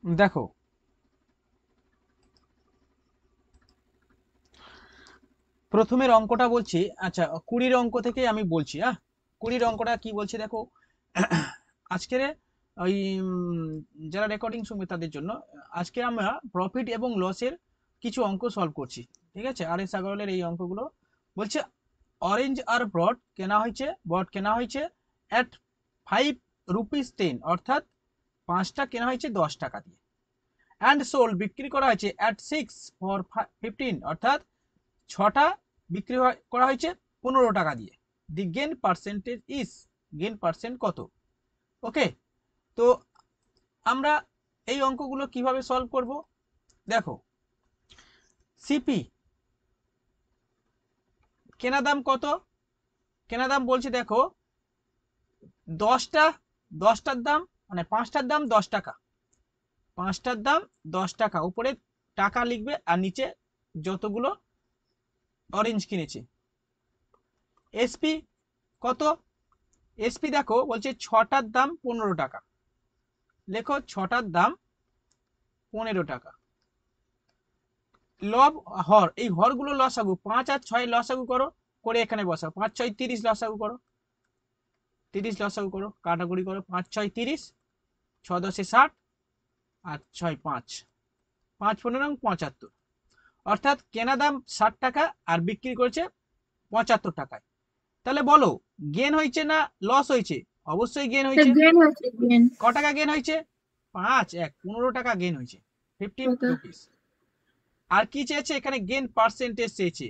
দেখো প্রথমের অঙ্কটা বলছি, আচ্ছা 20-এর অঙ্ক থেকে আমি বলছি। 20-এর অঙ্কটা কি বলছে দেখো। আজকের ওই যারা রেকর্ডিং শুনবে তাদের জন্য আজকে আমরা প্রফিট এবং লসের কিছু অঙ্ক সলভ করছি। ঠিক আছে, আর এস আগরওয়ালের এই অঙ্কগুলো বলছে অরেঞ্জ আর বট কেনা হয়েছে অ্যাট 5 rupees 10, অর্থাৎ 5টা কেনা হয়েছে 10 টাকা দিয়ে। অ্যান্ড সোল্ড বিক্রি করা হয়েছে অ্যাট 6 ফর 15, অর্থাৎ 6টা বিক্রি করা হয়েছে 15 টাকা দিয়ে। The gain percentage is, gain percent কত? ওকে, তো আমরা এই অঙ্কগুলো কিভাবে সলভ করব দেখো। সিপি কেনা দাম কত? কেনা দাম বলছে দেখো 10টার দাম মানে 5টার দাম 10 টাকা, 5টার দাম 10 টাকা, উপরে টাকা লিখবে আর নিচে যতগুলো অরেঞ্জ কিনেছে। এসপি কত? এসপি দেখো বলছে 6টার দাম 15 টাকা, লেখো 6টার দাম 15 টাকা। লব হর, এই হরগুলো লসাগু, 5 আর 6 লসাগু করো, করে এখানে বসাও। 5 6 30 লসাগু করো, 30 লসাগু করো, কাটাকুটি করো। 5 6 30, 6 10 60, আর 6 5, 5 15 75, অর্থাৎ কেনা দাম 60 টাকা আর বিক্রি করেছে 75 টাকায়। তাহলে বলো গেন হয়েছে না লস হয়েছে? অবশ্যই গেন হয়েছে। ক টাকা গেন হয়েছে? 5 1 15 টাকা গেন হয়েছে, 15 রুপিস। আর কি চেয়েছে এখানে? গেন পার্সেন্টেজ চেয়েছে,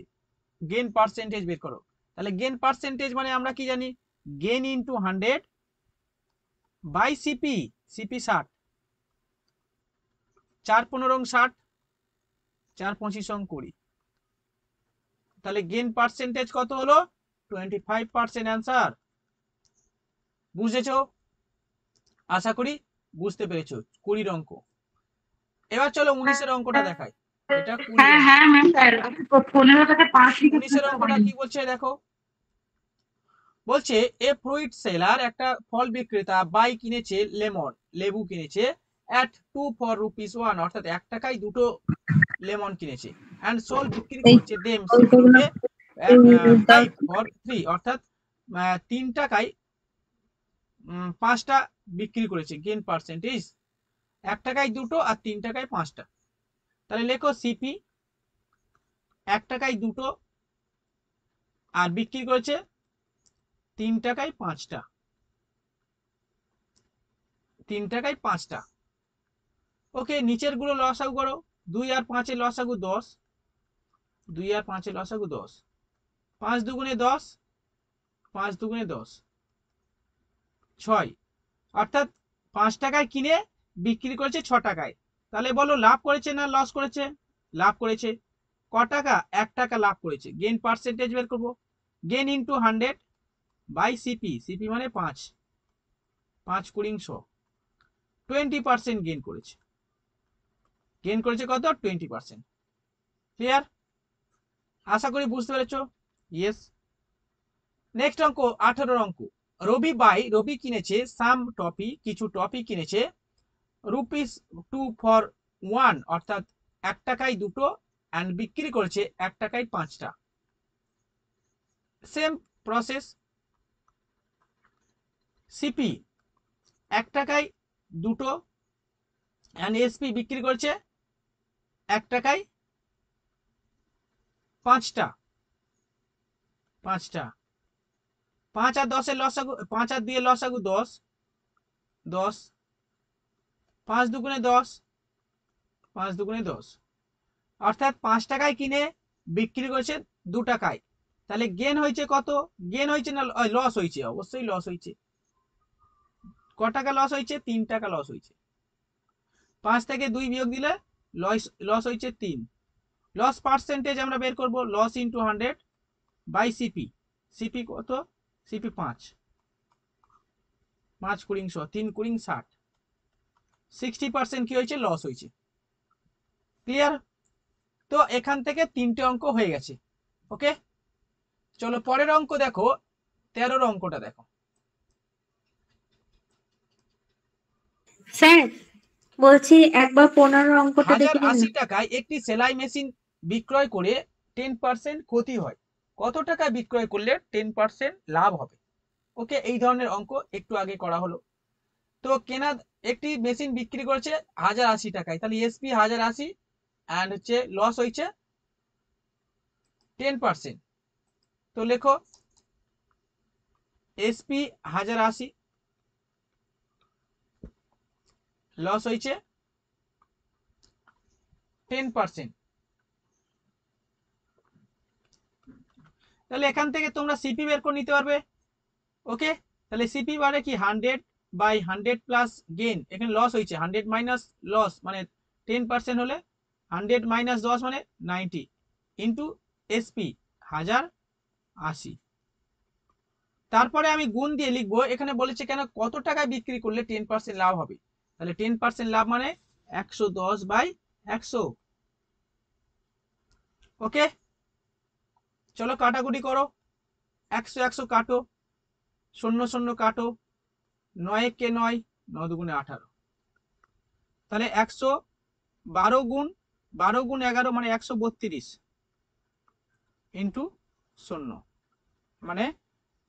গেন পার্সেন্টেজ বের করো। তাহলে গেন পার্সেন্টেজ মানে আমরা কি জানি? Gain into 100 by CP. CP 60, 4 15 60, 4 25 20, তাহলে গেন পার্সেন্টেজ কত হলো? 25% অ্যান্সার। বুঝেছো? আশা করি বুঝতে পেরেছো 20-র অঙ্ক। এবার চলো 19-এর অঙ্কটা দেখাই। এটা 20-র অঙ্ক। 19-এর অঙ্কটা কি বলছে দেখো। বলছে এ ফ্রুইট সেলার, একটা ফল বিক্রেতা, বাই কিনেছে লেমন, লেবু কিনেছে অ্যাট 2 ফর rupees 1, অর্থাৎ 1 টাকায় দুটো লেমন কিনেছে। অ্যান্ড সোল বিক্রি করছে দেম সেগুলোকে 5 ফর 3, অর্থাৎ 3 টাকায় 5টা বিক্রি করেছে। গেন পার্সেন্টেজ 1 টাকায় দুটো আর 3 টাকায় 5টা। তাহলে লেখো সিপি 1 টাকায় দুটো আর বিক্রি করেছে 3 টাকায় 5টা, 3 টাকায় 5টা। ওকে, নিচের গুলো লসাগু করো। 2 আর 5 এর লসাগু 10, 2 আর 5 এর লসাগু 10, 5 দুগুণে 10, 5 দুগুণে 10, 6, অর্থাৎ 5 টাকায় কিনে বিক্রি করেছে 6 টাকায়। তাহলে বলো লাভ করেছে না লস করেছে? লাভ করেছে। ক টাকা? 1 টাকা লাভ করেছে। গেন পার্সেন্টেজ বের করবো। Gain into 100 by CP, CP মানে 5, 5 20 100, 20% গেন করেছে। গেন করেছে কত? 20%। ক্লিয়ার? আশা করি বুঝতে পেরেছো। ইয়েস। নেক্সট অঙ্ক 18-র অঙ্ক। রবি কিনেছে সাম টপি, কিছু টপি কিনেছে rupees 2 ফর 1, অর্থাৎ 1 টাকায় দুটো, অ্যান্ড বিক্রি করেছে 1 টাকায় 5টা। Same process. সিপি 1 টাকায় দুটো, অ্যান্ড এসপি বিক্রি করেছে 1 টাকায় 5টা, 5টা। 5 আর 10 এর লসাগু, 5 আর 2 এর লসাগু 10, 10, 5 দুগুণে 10, 5 দুগুণে 10, অর্থাৎ 5 টাকায় কিনে বিক্রি করেছে 2 টাকায়। তাহলে গেন হয়েছে কত? গেন হয়েছে না লস হয়েছে? অবশ্যই লস হয়েছে। ক টাকা লস হয়েছে? 3 টাকা লস হয়েছে। 5 থেকে 2 বিয়োগ দিলে লস হয়েছে 3। লস পার্সেন্টেজ আমরা বের করব। Loss into 100 by CP. CP কত? সিপি 5, 5 20 100, 3 20 60, 60% কি হয়েছে? লস হয়েছে। ক্লিয়ার? তো এখান থেকে 3টে অঙ্ক হয়ে গেছে। ওকে, চলো পরের অঙ্ক দেখো। 13-র অঙ্কটা দেখো। স্যার বলছি একবার 15 অঙ্কটা দেখে নিন না। 1080 টাকায় একটি সেলাই মেশিন বিক্রয় করে 10% ক্ষতি হয়, কত টাকায় বিক্রয় করলে 10% লাভ হবে? ওকে, এই ধরনের অঙ্ক একটু আগে করা হলো। তো কেনা একটি মেশিন বিক্রি করেছে 1080 টাকায়, তাহলে এসপি 1080 অ্যান্ড হচ্ছে লস হয়েছে 10%। তো লেখো এসপি 1080 লস হয়েছে 10%। তাহলে এখান থেকে তোমরা সিপি বের করে নিতে পারবে। ওকে, তাহলে সিপি মানে কি 100/100 প্লাস গেইন, এখানে লস হয়েছে 100 মাইনাস লস মানে 10% হলে 100 মাইনাস 10 মানে 90 ইন্টু এসপি 1080। তারপরে আমি গুণ দিয়ে লিখবো, এখানে বলেছে কেন কত টাকায় বিক্রি করলে 10% লাভ হবে, তাহলে 10% লাভ মানে 110/100। ওকে, চলো কাটাকুটি করো, 100 100 কাটো, 0 0 কাটো, 9 কে 9, 9 দুগুণে 18, তাহলে 112 গুণ 12 গুণ 11 মানে 132 ইন্টু 0 মানে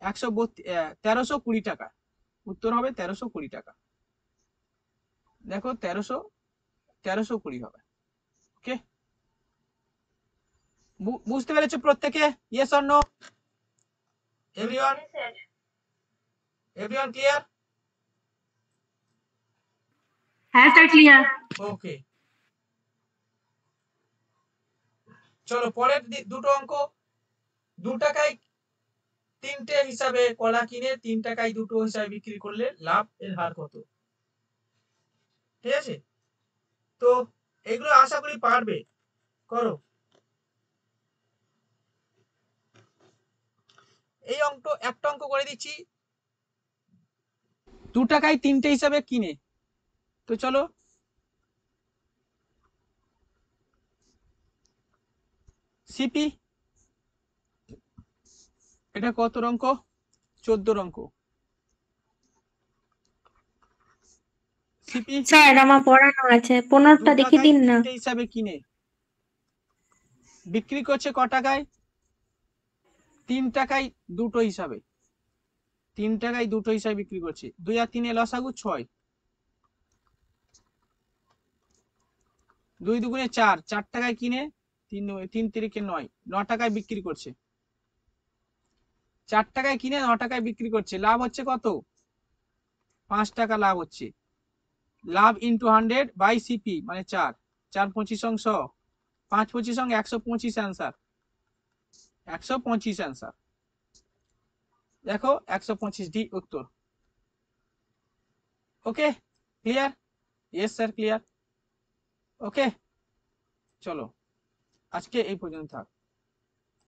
1320 টাকা। উত্তর হবে 1320 টাকা। দেখো 1320 হবে। ওকে, বুঝতে পেরেছো প্রত্যেকে? Yes or no everyone? Everyone clear? হ্যাঁ স্যার, ক্লিয়ার। ওকে, চলো পরের দুটো অঙ্ক। 2 টাকায় 3টে হিসাবে কলা কিনে 3 টাকায় 2টো হিসাবে বিক্রি করলে লাভ এর হার কত? ঠিক আছে, তো এগুলো আশা করি পারবে, করো। এই অঙ্ক একটা অঙ্ক করে দিচ্ছি, 2 টাকায় 3টে হিসাবে কিনে, তো চলো সিপি, এটা কত অঙ্ক? 14 অঙ্ক। সিপি স্যার আমার পড়ানো আছে, 2 15টা দেখে টাকায় দিন না। 3টে হিসাবে কিনে বিক্রি করছে ক টাকায়? 3 টাকায় 2টো হিসাবে, 3 টাকায় 2টো হিসাবে বিক্রি করছে। 2 আর 3 এ লসাগু 6, 2 দুগুণে 4, 4 টাকায় কিনে 3 তিরিকে 9, 9 টাকায় বিক্রি করছে। 4 টাকায় কিনে 9 টাকায় বিক্রি করছে, লাভ হচ্ছে কত? 5 টাকা লাভ হচ্ছে। লাভ ইন্টু 100/সিপি মানে 4, 4 25 অংশ 5 25 অঙ্ক 125 অ্যান্সার, 125 অ্যান্সার। দেখো 125 উত্তর। Okay, clear? Yes sir clear. Okay, চলো আজকে এই পর্যন্ত থাক।